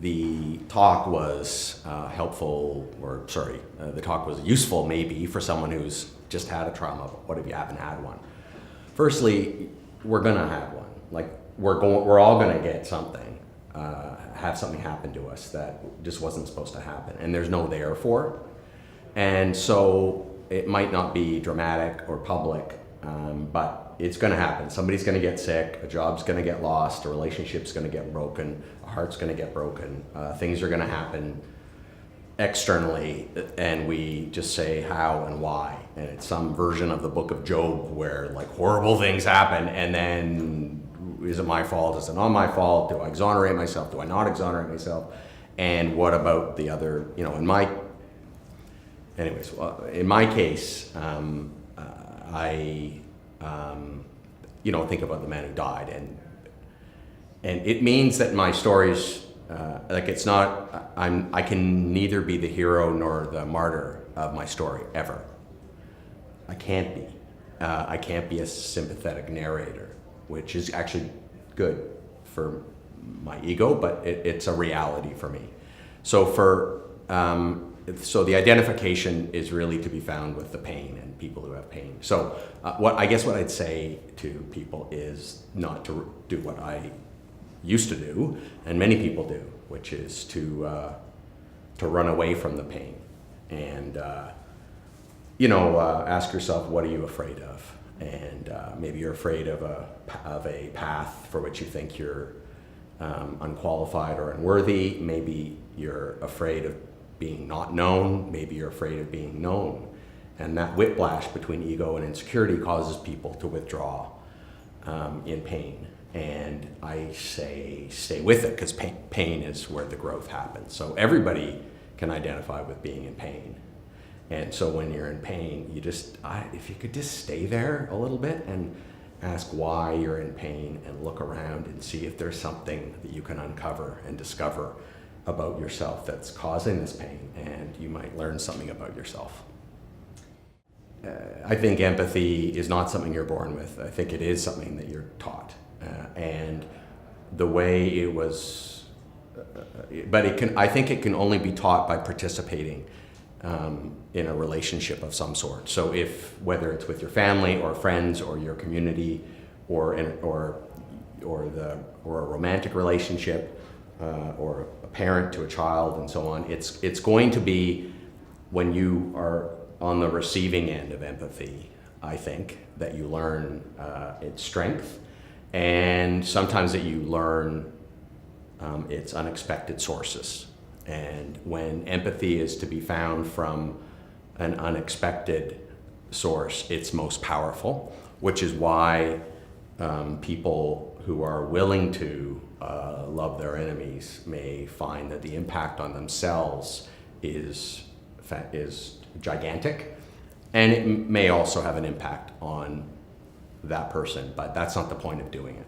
the talk was the talk was useful maybe for someone who's just had a trauma. But what if you haven't had one? Firstly, we're gonna have one. Like we're all gonna get something, have something happen to us that just wasn't supposed to happen, and there's no therefore. And so it might not be dramatic or public, but it's going to happen. Somebody's going to get sick, a job's going to get lost, a relationship's going to get broken, a heart's going to get broken. Things are going to happen externally, and we just say how and why. And it's some version of the book of Job where like horrible things happen, and then is it my fault? Is it not my fault? Do I exonerate myself? Do I not exonerate myself? And what about the other, in my case, I think about the man who died, and it means that my stories, it's not, I can neither be the hero nor the martyr of my story ever. I can't be. I can't be a sympathetic narrator, which is actually good for my ego, but it's a reality for me. So so the identification is really to be found with the pain and people who have pain. So what I'd say to people is not to do what I used to do, and many people do, which is to run away from the pain and ask yourself, what are you afraid of? And maybe you're afraid of a path for which you think you're unqualified or unworthy. Maybe you're afraid of being not known. Maybe you're afraid of being known. And that whiplash between ego and insecurity causes people to withdraw in pain. And I say stay with it, because pain is where the growth happens. So everybody can identify with being in pain. And so when you're in pain, if you could just stay there a little bit and ask why you're in pain and look around and see if there's something that you can uncover and discover about yourself that's causing this pain, and you might learn something about yourself. I think empathy is not something you're born with. I think it is something that you're taught. And the way it was, I think it can only be taught by participating in a relationship of some sort. So whether it's with your family or friends or your community or a romantic relationship, or a parent to a child and so on, it's going to be when you are on the receiving end of empathy, I think, that you learn its strength, and sometimes that you learn its unexpected sources. And when empathy is to be found from an unexpected source, it's most powerful, which is why people who are willing to love their enemies may find that the impact on themselves is gigantic, and it may also have an impact on that person, but that's not the point of doing it.